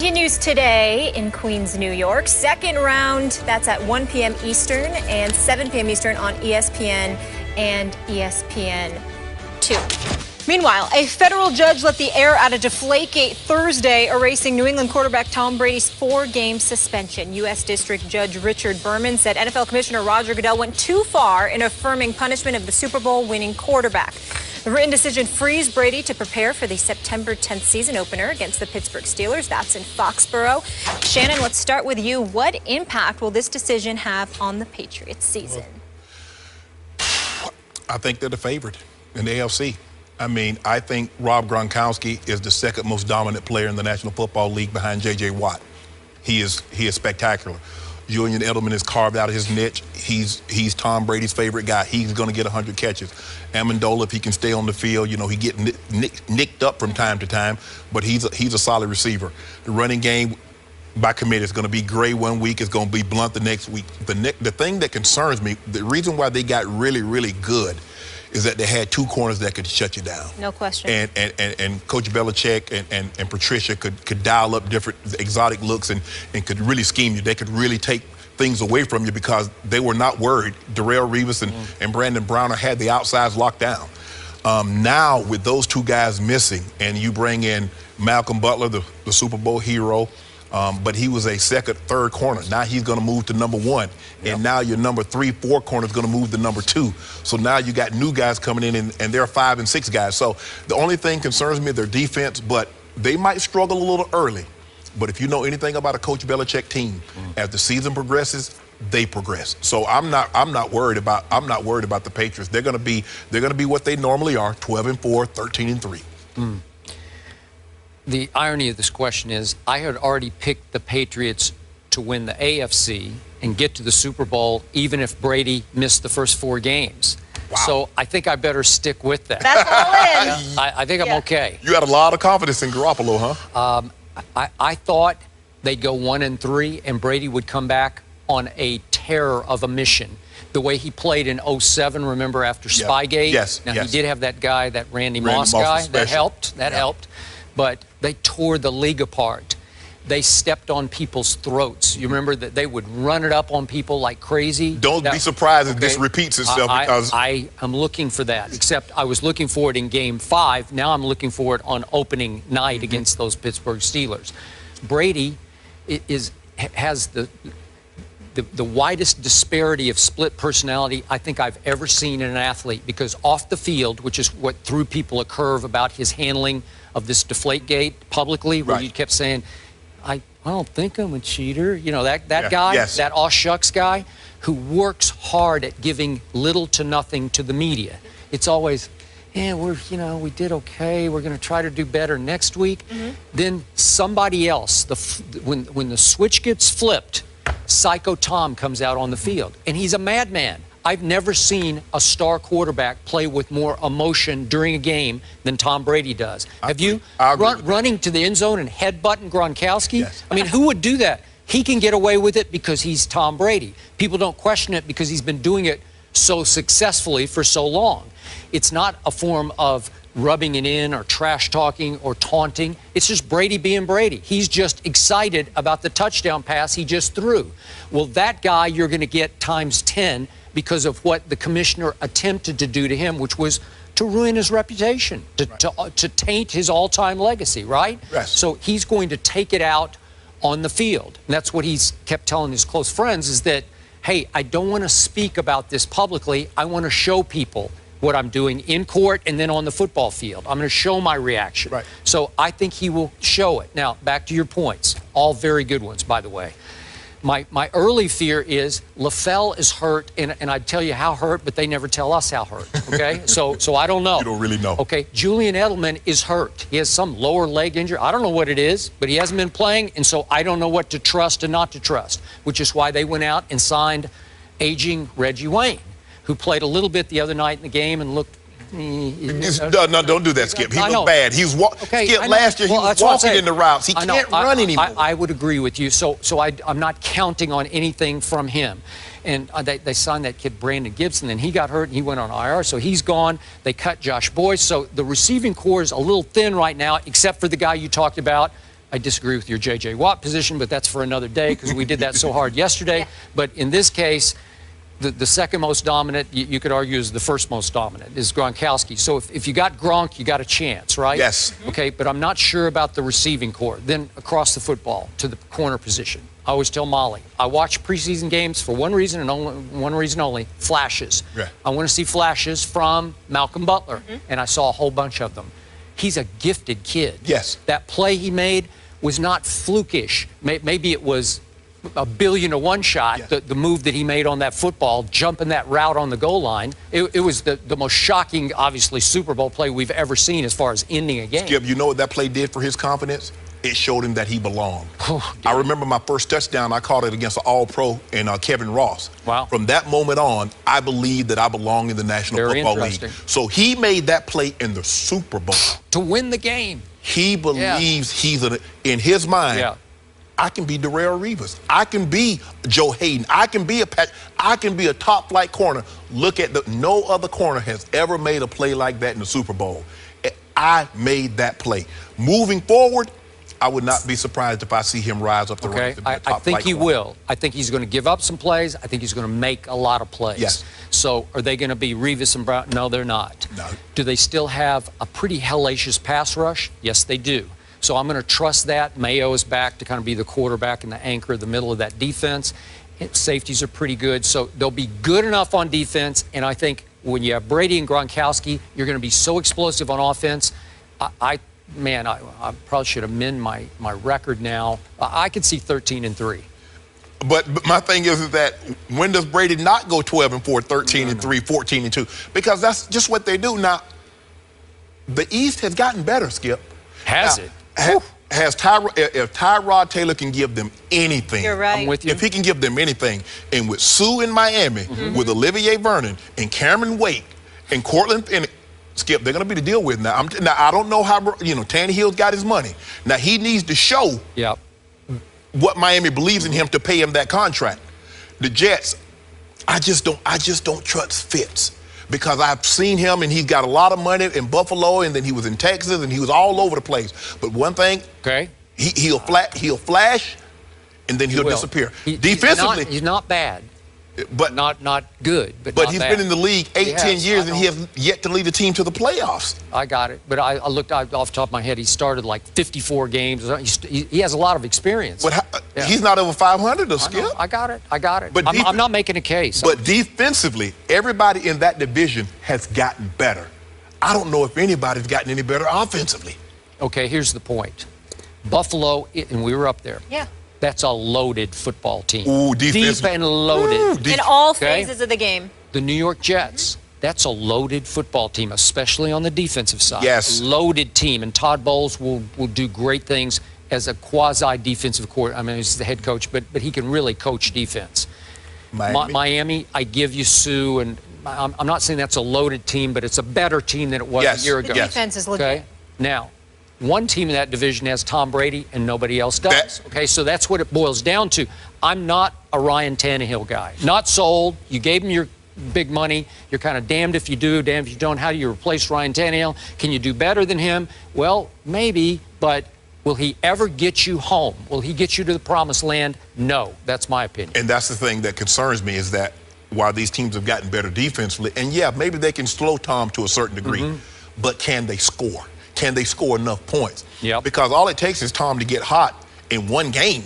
Continues today in Queens, New York. Second round, that's at 1 p.m. Eastern and 7 p.m. Eastern on ESPN and ESPN2. Meanwhile, a federal judge let the air out of Deflategate Thursday, erasing New England quarterback Tom Brady's 4-game suspension. U.S. District Judge Richard Berman said NFL Commissioner Roger Goodell went too far in affirming punishment of the Super Bowl winning quarterback. The written decision frees Brady to prepare for the September 10th season opener against the Pittsburgh Steelers. That's in Foxborough. Shannon, let's start with you. What impact will this decision have on the Patriots season? I think they're the favorite in the AFC. I mean, I think Rob Gronkowski is the second most dominant player in the National Football League behind J.J. Watt. He is spectacular. Julian Edelman has carved out his niche. He's Tom Brady's favorite guy. He's going to get 100 catches. Amendola, if he can stay on the field, you know, he get nicked up from time to time, but he's a solid receiver. The running game by committee is going to be Gray one week. It's going to be Blunt the next week. The thing that concerns me, the reason why they got really, really good is that they had two corners that could shut you down. No question. And Coach Belichick and Patricia could dial up different exotic looks and could really scheme you. They could really take things away from you because they were not worried. Darrelle Revis and Brandon Browner had the outsides locked down. Now, with those two guys missing, and you bring in Malcolm Butler, the Super Bowl hero, but he was a second, third corner. Now he's going to move to number 1. Yep. And now your number 3, 4 corner is going to move to number 2. So now you got new guys coming in, and they're 5 and 6 guys. So the only thing concerns me is their defense, but they might struggle a little early. But if you know anything about a Coach Belichick team, as the season progresses, they progress. So I'm not worried about the Patriots. They're going to be what they normally are, 12-4, 13-3. The irony of this question is I had already picked the Patriots to win the AFC and get to the Super Bowl even if Brady missed the first 4 games. Wow. So I think I better stick with that. That's all in. I think I'm okay. You had a lot of confidence in Garoppolo, huh? I thought they'd go 1-3 and Brady would come back on a terror of a mission. The way he played in 2007, remember, after Spygate? Yes. Now, he did have that guy, that Randy Moss guy. That helped. That helped. But they tore the league apart. They stepped on people's throats. You remember that they would run it up on people like crazy? Don't be surprised if this repeats itself. Because I am looking for that, except I was looking for it in Game 5. Now I'm looking for it on opening night against those Pittsburgh Steelers. Brady has the widest disparity of split personality I think I've ever seen in an athlete, because off the field, which is what threw people a curve about his handling of this Deflategate publicly, where you kept saying, I don't think I'm a cheater. You know, that guy, that aw shucks guy, who works hard at giving little to nothing to the media. It's always, we did okay. We're going to try to do better next week. Then somebody else, when the switch gets flipped, Psycho Tom comes out on the field, and he's a madman. I've never seen a star quarterback play with more emotion during a game than Tom Brady does. Have you? Running to the end zone and headbutting Gronkowski? Yes. I mean, who would do that? He can get away with it because he's Tom Brady. People don't question it because he's been doing it so successfully for so long. It's not a form of rubbing it in or trash talking or taunting. It's just Brady being Brady. He's just excited about the touchdown pass he just threw. Well, that guy you're going to get times 10 because of what the commissioner attempted to do to him, which was to ruin his reputation, to taint his all-time legacy, right? Yes. So he's going to take it out on the field. And that's what he's kept telling his close friends, is that, hey, I don't want to speak about this publicly. I want to show people what I'm doing in court and then on the football field. I'm going to show my reaction. Right. So I think he will show it. Now, back to your points. All very good ones, by the way. My early fear is LaFell is hurt, and I'd tell you how hurt, but they never tell us how hurt, okay? so I don't know. You don't really know. Okay, Julian Edelman is hurt. He has some lower leg injury. I don't know what it is, but he hasn't been playing, and so I don't know what to trust and not to trust, which is why they went out and signed aging Reggie Wayne, who played a little bit the other night in the game and looked... No, don't do that, Skip. He looked bad. Skip, last year he was walking in the routes. He can't run anymore. I would agree with you. So I'm not counting on anything from him. And they signed that kid Brandon Gibson, and he got hurt, and he went on IR, so he's gone. They cut Josh Boyce. So the receiving core is a little thin right now, except for the guy you talked about, I disagree with your J.J. Watt position, but that's for another day because we did that so hard yesterday. Yeah. But in this case, the second most dominant, you could argue, is the first most dominant, is Gronkowski. So if you got Gronk, you got a chance, right? Yes. Okay, but I'm not sure about the receiving core. Then across the football to the corner position. I always tell Molly, I watch preseason games for one reason and only one reason only, flashes. Yeah. I want to see flashes from Malcolm Butler, and I saw a whole bunch of them. He's a gifted kid. Yes. That play he made was not flukish. Maybe it was a 1,000,000,000 shot, yes. the move that he made on that football, jumping that route on the goal line. It was the most shocking, obviously, Super Bowl play we've ever seen as far as ending a game. Skip, you know what that play did for his confidence? It showed him that he belonged. I remember my first touchdown, I caught it against an All-Pro and Kevin Ross. Wow. From that moment on, I believed that I belonged in the National Football League. So he made that play in the Super Bowl. To win the game. He believes he's, in his mind, yeah. I can be Darrelle Revis. I can be Joe Hayden. I can be a top-flight corner. Look at no other corner has ever made a play like that in the Super Bowl. I made that play. Moving forward, I would not be surprised if I see him rise up the ranks. I think he will. I think he's going to give up some plays. I think he's going to make a lot of plays. Yes. So are they going to be Revis and Brown? No, they're not. No. Do they still have a pretty hellacious pass rush? Yes, they do. So I'm going to trust that. Mayo is back to kind of be the quarterback and the anchor, the middle of that defense. Safeties are pretty good. So they'll be good enough on defense. And I think when you have Brady and Gronkowski, you're going to be so explosive on offense. Man, I probably should amend my record now. I could see 13-3. But my thing is that when does Brady not go 12-4, 13-3, 14-2? Because that's just what they do. Now, the East has gotten better, Skip. Has now, it? If Tyrod Taylor can give them anything, you're right. I'm with you. If he can give them anything, and with Sue in Miami, with Olivier Vernon, and Cameron Wake, and Cortland, and Skip, they're going to be the deal with now. Now, I don't know how, Tannehill's got his money. Now, he needs to show what Miami believes in him to pay him that contract. The Jets, I just don't trust Fitz because I've seen him and he's got a lot of money in Buffalo and then he was in Texas and he was all over the place. But one thing, he'll flash and then he'll disappear. Defensively, he's not bad. But not good, but he's been in the league 8-10 years and he has yet to lead the team to the playoffs. I got it, but I looked off the top of my head. He started like 54 games. He has a lot of experience. But he's not over 500, though, Skip. I got it. But I'm not making a case. But defensively, everybody in that division has gotten better. I don't know if anybody's gotten any better offensively. Okay, here's the point. Buffalo, and we were up there. Yeah. That's a loaded football team. Ooh, deep and loaded. In all phases of the game. The New York Jets, that's a loaded football team, especially on the defensive side. Yes. Loaded team, and Todd Bowles will do great things as a quasi-defensive coordinator. I mean, he's the head coach, but he can really coach defense. Miami, I give you Sue, and I'm not saying that's a loaded team, but it's a better team than it was a year ago. The defense is legit. Okay? Now, one team in that division has Tom Brady and nobody else does. Okay, so that's what it boils down to. I'm not a Ryan Tannehill guy. Not sold. You gave him your big money. You're kind of damned if you do, damned if you don't. How do you replace Ryan Tannehill? Can you do better than him? Well, maybe, but will he ever get you home? Will he get you to the promised land? No, that's my opinion. And that's the thing that concerns me is that while these teams have gotten better defensively, and yeah, maybe they can slow Tom to a certain degree, but can they score? Can they score enough points? Yep. Because all it takes is Tom to get hot in one game,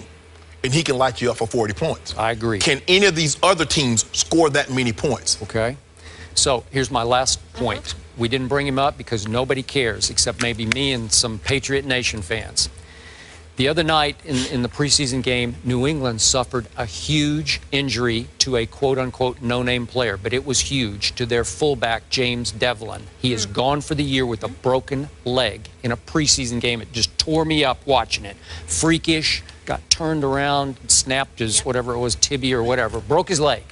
and he can light you up for 40 points. I agree. Can any of these other teams score that many points? Okay. So here's my last point. We didn't bring him up because nobody cares except maybe me and some Patriot Nation fans. The other night in the preseason game, New England suffered a huge injury to a quote-unquote no-name player, but it was huge, to their fullback, James Devlin. He is gone for the year with a broken leg in a preseason game. It just tore me up watching it. Freakish, got turned around, snapped his whatever it was, tibia or whatever, broke his leg.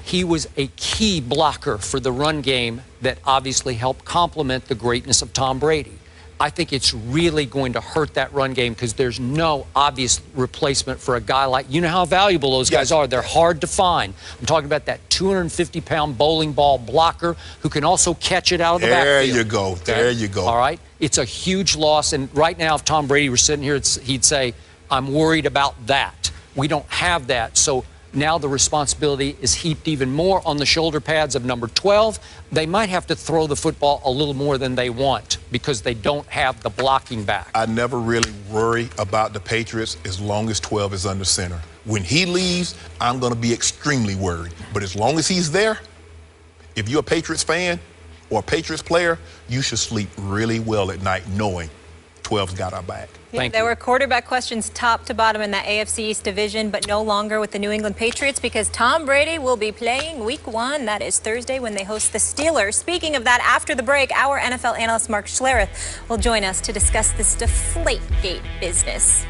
He was a key blocker for the run game that obviously helped complement the greatness of Tom Brady. I think it's really going to hurt that run game because there's no obvious replacement for a guy like, you know how valuable those guys are. They're hard to find. I'm talking about that 250-pound bowling ball blocker who can also catch it out of the backfield. There you go. There you go. All right? It's a huge loss. And right now, if Tom Brady were sitting here, he'd say, I'm worried about that. We don't have that. So now the responsibility is heaped even more on the shoulder pads of number 12. They might have to throw the football a little more than they want because they don't have the blocking back. I never really worry about the Patriots as long as 12 is under center. When he leaves, I'm going to be extremely worried. But as long as he's there, if you're a Patriots fan or a Patriots player, you should sleep really well at night knowing 12's got our back. There were quarterback questions top to bottom in that AFC East division, but no longer with the New England Patriots because Tom Brady will be playing Week 1. That is Thursday when they host the Steelers. Speaking of that, after the break, our NFL analyst Mark Schlereth will join us to discuss this Deflategate business.